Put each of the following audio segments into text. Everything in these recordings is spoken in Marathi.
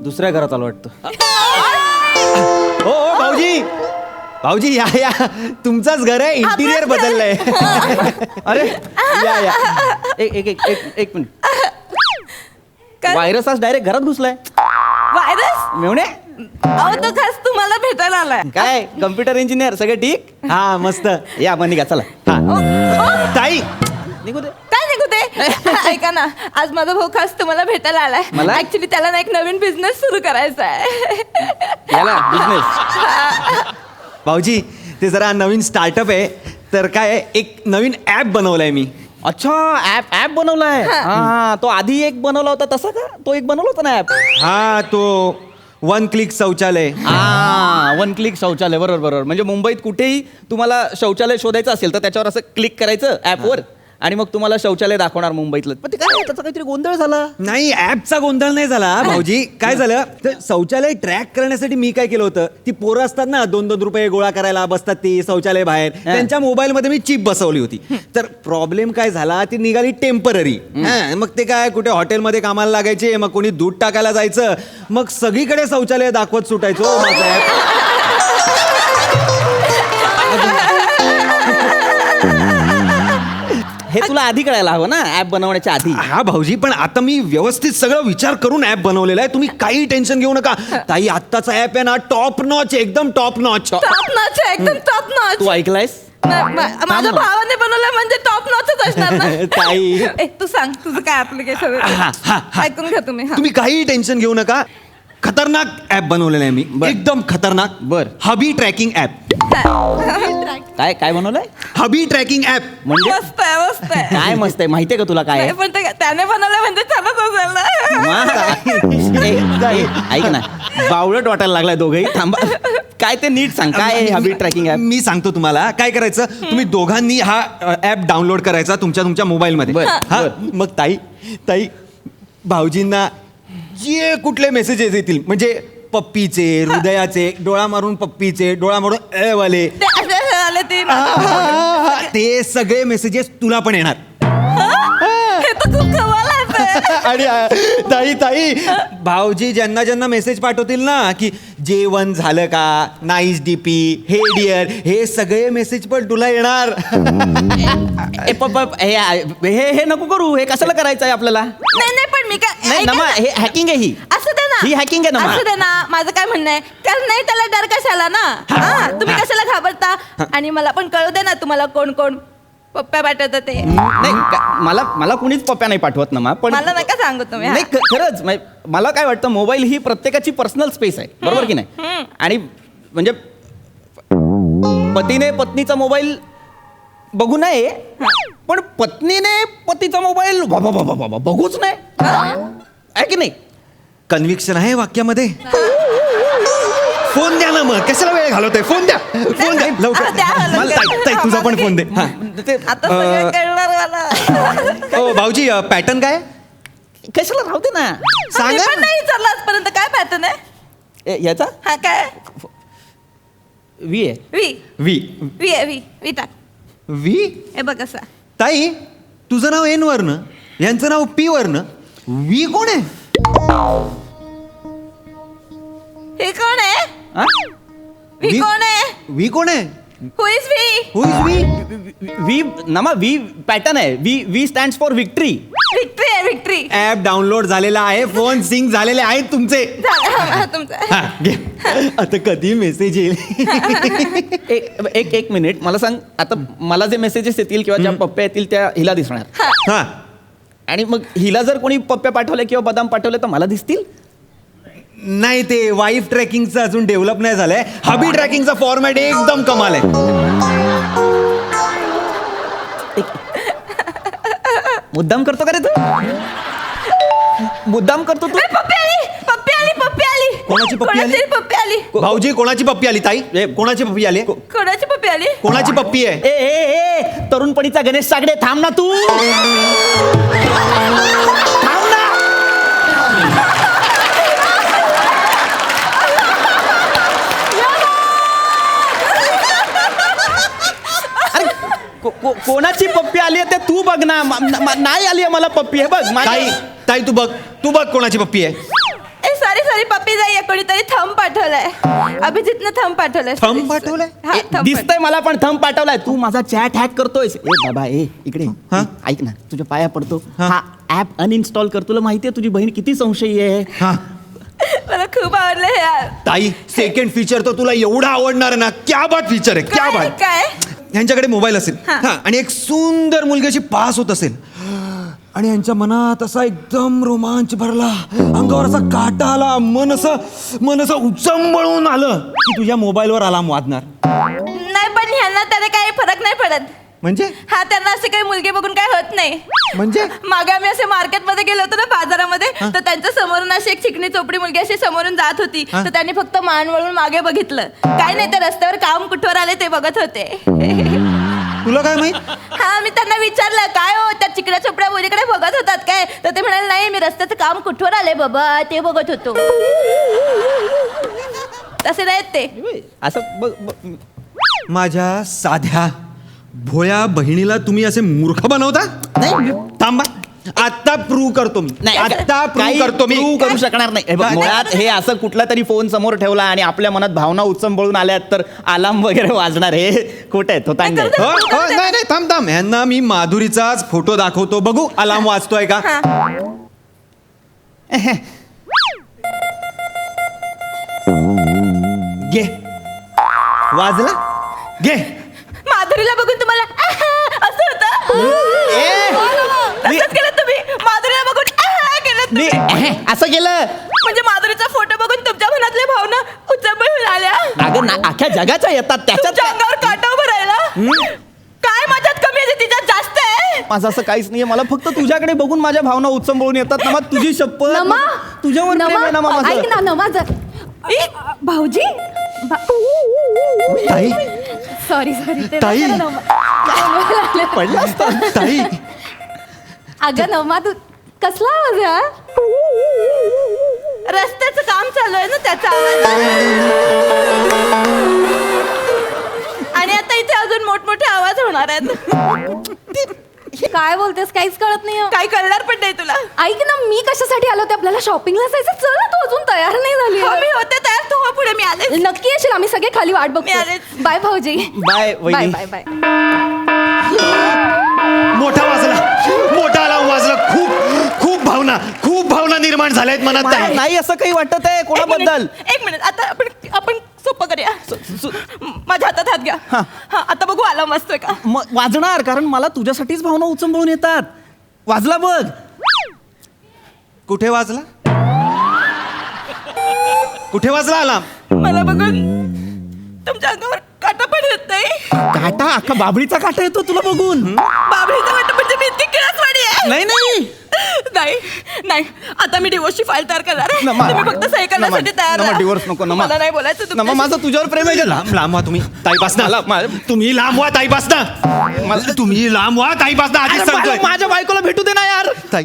दुसऱ्या घरात आलो वाटतं. हो भाऊजी, भाऊजी या या, तुमचंच घर आहे, इंटिरियर बदललंय. अरे या या, एक मिनिट. व्हायरस आज डायरेक्ट घरात घुसलाय. व्हायरस मेवणे अहो तो खास तुम्हाला भेटायला आलाय. काय कम्प्युटर इंजिनियर सगळं ठीक. हा मस्त या मग निघा चला. ताई निघू दे. काय निघू दे. ऐका ना, आज माझा भाऊ खास तुम्हाला भेटायला आलाय. मला? ऍक्च्युली त्याला ना एक नवीन बिझनेस सुरू करायचा आहे. याला बिझनेस. भाऊजी ते जरा नवीन स्टार्टअप आहे, तर काय एक नवीन ॲप बनवलाय मी. अच्छा ॲप बनवलाय. हा तो आधी एक बनवला होता तसा का? तो एक बनवला होता ना ॲप. हा तो 1 क्लिक शौचालय. हा 1 क्लिक शौचालय. बरोबर. म्हणजे मुंबईत कुठेही तुम्हाला शौचालय शोधायचं असेल तर त्याच्यावर असं क्लिक करायचं ॲपवर आणि मग तुम्हाला शौचालय दाखवणार मुंबईतलं. पण ते काय त्याचा काहीतरी गोंधळ झाला. नाही ऍपचा गोंधळ नाही झाला भाऊजी. काय झालं तर शौचालय ट्रॅक करण्यासाठी मी काय केलं होतं, ती पोरं असतात ना 2-2 रुपये गोळा करायला बसतात ती शौचालय बाहेर, त्यांच्या मोबाईलमध्ये मी चिप बसवली होती. तर प्रॉब्लेम काय झाला, ती निघाली टेम्पररी. मग ते काय कुठे हॉटेलमध्ये कामाला लागायचे, मग कोणी दूध टाकायला जायचं, मग सगळीकडे शौचालय दाखवत सुटायचो माझं ऍप. हे तुला आधी कळायला हवं ना ऍप बनवण्याच्या आधी. हा भाऊजी, पण आता मी व्यवस्थित सगळं विचार करून ऍप बनवलेला आहे. तुम्ही काही टेन्शन घेऊ नका. ताई आत्ताचा ऍप आहे ना टॉप नॉच, एकदम टॉप नॉच. टॉप नॉच आहे, एकदम टॉप नॉच. तू ऐकलायस? माझ्या भावाने बनवलं म्हणजे टॉप नॉचच असणार ना. ताई. तू सांग तुझं काय ऍप्लिकेशन ऐकून घ्या तुम्ही. तुम्ही काही टेन्शन घेऊ नका. खतरनाक ऍप बनवलेलं आहे मी, एकदम खतरनाक. बर. हबी ट्रॅकिंग ऍप. काय बनवलंय? हबी ट्रॅकिंग ऍप म्हणजे मस्त आहे. काय मस्त आहे माहितीये का तुला काय आहे? पण त्याने बनवलं म्हणजे चालत असेल ना. ऐक ना, बावळट वाटायला लागलाय दोघंही. थांबा, काय ते नीट सांग. काय आहे हबी ट्रॅकिंग ऍप? मी सांगतो तुम्हाला. काय करायचं, तुम्ही दोघांनी हा ऍप डाउनलोड करायचा तुमच्या मोबाईलमध्ये. हा मग ताई भाऊजींना जे कुठले मेसेजेस येतील, म्हणजे पप्पीचे, हृदयाचे, डोळा मारून पप्पीचे, डोळा मारून वाले, ते सगळे मेसेजेस तुला पण येणार. हे तर खूप कमाल आहे. आणि ताई भाऊजी ज्यांना मेसेज पाठवतील ना की जेवण झालं का, नाईस डीपी, हे डिअर, हे सगळे मेसेज पण तुला येणार. हे नको करू. हे कशाला करायचं आहे आपल्याला? नाही पण मी काय नमा, हे हॅकिंग आहे. ही असं दे ना, ही हॅकिंग आहे ना. असं दे ना. माझं काय म्हणणं आहे, कारण नाही त्याला डर कशाला ना. तुम्ही कशाला घाबरता. आणि मला पण कळू दे ना तुम्हाला कोण कोण पप्प्या पाठवतात ते. नाही मला कुणीच पप्प्या नाही पाठवत ना. पण मला नका सांगू तुम्ही. नाही खरंच मला काय वाटतं, मोबाईल ही प्रत्येकाची पर्सनल स्पेस आहे, बरोबर की नाही? आणि म्हणजे पतीने पत्नीचा मोबाईल बघू नये, पण पत्नीने पतीचा मोबाईल बघूच नाही, आहे की नाही? कन्व्हिक्शन आहे वाक्यामध्ये. फोन द्या ना, मग कशाला वेळ घालवतोय? फोन द्या लवकर. मला ताई तुझा पण फोन दे. आता सगळं कळणार मला. हो भाऊजी, पॅटर्न काय? कशाला राहू दे ना, मी सांगा. पण नाही विचारलं आजपर्यंत काय पॅटर्न आहे. याचा हा काय वी आहे. वी टाक. वी हे बघ कसा. ताई तुझं नाव एन वरनं, यांचं नाव पी वरनं, वी कोण आहे? हे कोण आहे? वी कोण आहे? वी कोण आहे? Who is V? Who is V? V pattern आहे. V stands for victory. Victory आहे, विक्ट्री. ऍप डाउनलोड झालेला आहे, फोन सिंक झालेले आहेत तुमचे. तुमचं हा, घे. आता कधी मेसेज येईल? एक मिनिट मला सांग. आता मला जे मेसेजेस येतील किंवा ज्या पप्प्या येतील त्या हिला दिसणार. हा, आणि मग हिला जर कोणी पप्प्या पाठवले किंवा बदाम पाठवले तर मला दिसतील. नाही ते वाईफ ट्रॅकिंगचं अजून डेव्हलप नाही झालंय. हबी ट्रॅकिंगचा फॉर्मॅट एकदम कमाल आहे. मुद्दाम करतो का रे तू? मुद्दाम करतो तू? पप्पी आली. कोणाची पप्पी आली? पप्पी आली. भाऊजी कोणाची पप्पी आली? ताई कोणाची पप्पी आली? कोणाची पप्पी आली? कोणाची पप्पी आहे? ए तरुणपणीचा गणेश सागडे, थांब ना तू. थांब ना. कोणाची पप्पी आली आहे ते तू बघ ना. नाही आली आहे मला पप्पी. हे बघ ताई तू बघ कोणाची पप्पी आहे. सॉरी पप्पी जाईये, कोणीतरी थंब पाठवलाय. अभिजितनं थंब पाठवलाय. थंब पाठवलाय? हा, थंब दिसतंय मला पण थंब पाठवलाय. तू माझा चॅट हॅक करतोयस. ए बाबा इकडे हा? ऐक ना, तुझ्या पाया पडतो. हा. हा ऍप अनइन्स्टॉल कर. तुला माहितीये तुझी बहीण किती संशयी आहे. हा मला खूप आवडलं हे app. ताई सेकंड फीचर तर तुला एवढा आवडणार आहे ना. क्या बात फीचर आहे, क्या काय बात. काय यांच्याकडे मोबाईल असेल हा. हा, आणि एक सुंदर मुलगी अशी पास होत असेल आणि यांच्या मनात असा एकदम रोमांच भरला, अंगावर असा काटा आला, मन असं उचंबळून आलं की तुझ्या मोबाईलवर अलार्म वाजणार. नाही, पण ह्यांना त्याने काही फरक नाही पडत. म्हणजे हा, त्यांना असे काही मुलगी बघून काय होत नाही. म्हणजे मागे आम्ही असे मार्केटमध्ये गेलो होतो ना, बाजारामध्ये, तर त्यांच्या समोरून अशी एक चिकणी चोपडी मुलगी अशी समोरून जात होती. तर त्यांनी फक्त मान वळून मागे बघितलं. काय नाही, तर रस्त्यावर काम कुठवर आले ते बघत होते. तुला काय माहित. हा, मी त्यांना विचारलं, काय हो त्या चिकण्या चोपड्या मुलीकडे बघत होतात काय? तर ते म्हणाले, नाही, मी रस्त्याचं काम कुठवर आले बाबा ते बघत होतो. तसे नाहीत ते. असं माझ्या साध्या भोळ्या बहिणीला तुम्ही असे मूर्ख बनवता. नाही. थांबा, आता प्रूव्ह करतो मी. नाही, आता प्रूव्ह करतो मी. prove करू शकणार नाही. हे बघ, काय? मुळात हे असं कुठला तरी फोन समोर ठेवला आणि आपल्या मनात भावना उचंबळून आल्यात तर अलार्म वगैरे वाजणार. हे खोटं आहे. तो तांड आहे. हो, नाही थांब ह्यांना मी माधुरीचाच फोटो दाखवतो. बघू अलार्म वाजतोय का. घे, वाजला. घे. माधुरीला बघून तुम्हाला असं होतं. तसंच केलं तुम्ही. माधुरीला बघून केलं तुम्ही. असं केलं म्हणजे माधुरीचा फोटो बघून तुमच्या मनातल्या भावना उचंबळून आल्या. अगं अख्ख्या जगाच्या येतात त्याच्यात. तुमच्या अंगावर काटा उभं राहिला. काय माझ्यात कमी आहे तिच्यात जास्त आहे. माझं असं काहीच नाहीये. मला फक्त तुझ्याकडे बघून माझ्या भावना उचंबळून येतात. नमा तुझी शपथ. नमा, तुझ्यावर प्रेम आहे नमा माझं. ऐक ना नमा, भाऊजी. ताई सॉरी ताई. पडलं असतं. ताई अगं नमा, तू कसला आवाज आहे? रस्त्याचं काम चालू आहे ना, त्याचा आवाज. आणि आता इथे अजून मोठमोठे आवाज होणार आहेत. काय बोलतेस? काहीच कळत नाही. काही कळणार पण नाही तुला. ऐक ना, मी कशासाठी आलो होते? आपल्याला शॉपिंगला जायचं. चल ना, तू अजून तयार नाही झाली. हो, मी होते तयार. तू हो पुढे, मी आले. नक्की येशील? आम्ही सगळे खाली वाट मी बघतो. आलेच. बाय भाऊजी. बाय बाय वहिनी. Bye bye. मोठा अलार्म वाजला. खूप भावना निर्माण झाल्या आहेत मनात. मला नाही असं काही वाटत आहे कोणाबद्दल. एक मिनिट आता आपण सोपं करूया. माझ्या हातात हात घ्या. हा, आता बघू आला मस्त का. वाजणार, कारण मला तुझ्यासाठीच भावना उचंबळून येतात. वाजला बघ. कुठे वाजला अलार्म. मला बघून तुमच्या अंगावर काटा पण येत नाही. काटा? अख्खा बाबळीचा काटा येतो तुला बघून. बाबळीचा वाटत म्हणजे मी इतकी किळसवाणी आहे. नाही नाही, आता मी डिवोर्सची फाईल तयार करणार आहे. नमा, तुम्ही फक्त सही करण्यासाठी तयार नमा, राहा. डिवोर्स नको. नमा, मला नाही बोलायचं नमा, तुमच्याशी. माझं तुझ्यावर प्रेम आहे. लांब व्हा तुम्ही ताईपासना. तुम्ही लांब व्हा ताईपासना. तुम्ही लांब व्हा ताईपासना. आधीच सांगतोय. माझ्या बायकोला भेटू दे ना यार. ताई,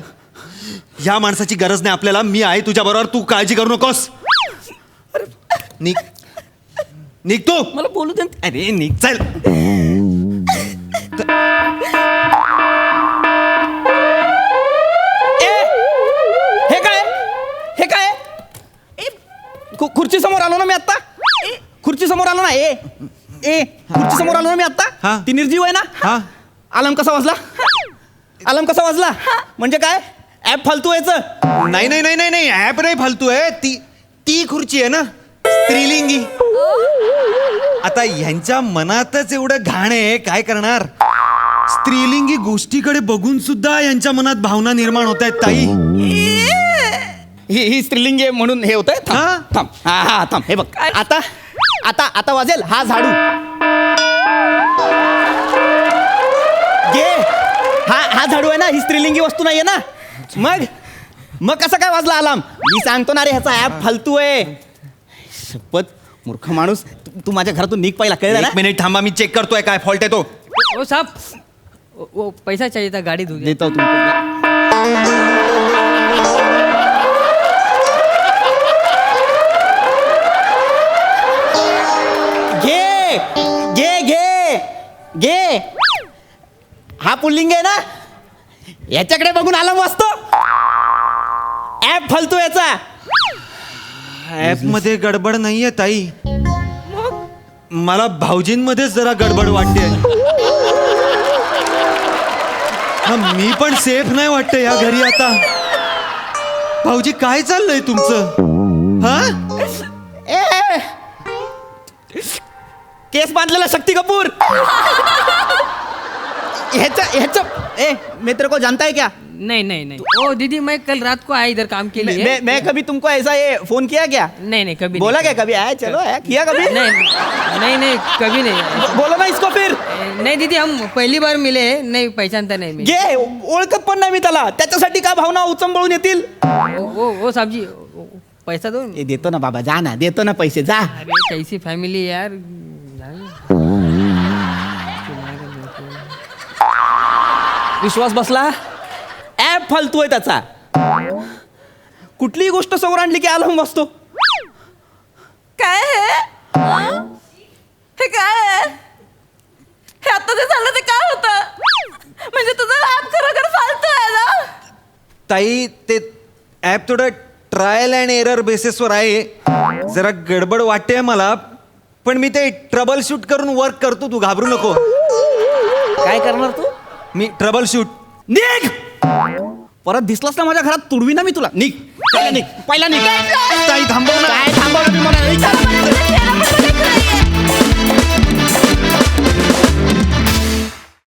या माणसाची गरज नाही आपल्याला. मी आहे तुझ्या बरोबर. तू काळजी करू नकोस. निघ तू. मला बोलू दे. अरे निघ, चल. हे काय खुर्ची समोर आलो ना मी आता. खुर्ची समोर आलो ना. खुर्ची समोर आलो ना मी हा. आता. ती निर्जीव आहे ना. हा. अलार्म कसा वाजला? म्हणजे काय? ऍप फालतू यायचं. नाही ऍप नाही फालतू आहे. ती खुर्ची आहे ना, स्त्रीलिंगी. आता ह्यांच्या मनातच एवढं घाण आहे, काय करणार. स्त्रीलिंगी गोष्टीकडे बघून सुद्धा यांच्या मनात भावना निर्माण होत आहेत ताई. ही स्त्रीलिंग आहे म्हणून हे होतंय. हा? थांब. हे बघ आता वाजेल हा झाडू. घे. हा झाडू आहे ना, ही स्त्रीलिंगी वस्तू नाहीये ना. मग कसं काय वाजला अलार्म? मी सांगतो ना रे, ह्याचा ऍप फालतू आहे. शपथ, मूर्ख माणूस. तू माझ्या घरातून निघ पहिला, कळलं ना. एक मिनिट थांबा, मी चेक करतोय काय फॉल्ट आहे तो. ओ साहब, वो पैसा चाहिए था, गाड़ी दूंगा. देता हूं तुमको. घे. हा पुल्लिंग आहे ना, याच्याकडे बघून आला मस्त. ऍप फालतू याचा. ऍप मध्ये गडबड नाहीये ताई, मला भाऊजींमध्येच जरा गडबड वाटते. मी पण सेफ नाही वाटत या घरी आता. भाऊजी काय चाललंय तुमचं? हा ए, केस बांधलेला शक्ती कपूर. ह्याचा ए, मैं तेरे को जानता है क्या? नहीं नहीं नहीं, ओ दीदी मैं कल रात को आया इधर काम के लिए. मैं कभी तुमको ऐसा ये फोन किया क्या? नहीं नहीं कभी बोला नहीं. क्या कभी? आया चलो आया किया कभी? नहीं नहीं कभी नहीं. बोलो ना इसको फिर. नहीं दीदी हम पहली बार मिले, नहीं पहचानता नाही मी. घे, ओळखत पण नाही मी त्याला. त्याच्यासाठी का भावना उचंबळून येतील? ओ साहब जी, पैसा दो. ए, देतो ना बाबा, जा ना, देतो ना पैसे, जा. अरे कैसी फॅमिली यार. विश्वास बसला. ऍप फालतू आहे त्याचा. कुठलीही गोष्ट समोर आणली की आला बसतो. काय हे हे काय आहे? हे आता जे झालं ते काय होतं? म्हणजे तुझं ऍप खरोखर फालतू आहे ना? ताई, ते ऍप थोडं ट्रायल अँड एरर बेसिसवर आहे. जरा गडबड वाटते मला, पण मी ते ट्रबल शूट करून वर्क करतो. तू घाबरू नको. काय करणार तू? मी ट्रबल शूट. निघ. परत दिसलास ना माझ्या घरात, तुडवी ना मी तुला. निघ, पहिला निघ, पहिला निघ. ताई थांबव ना. काय थांबवलं मी मला विचार.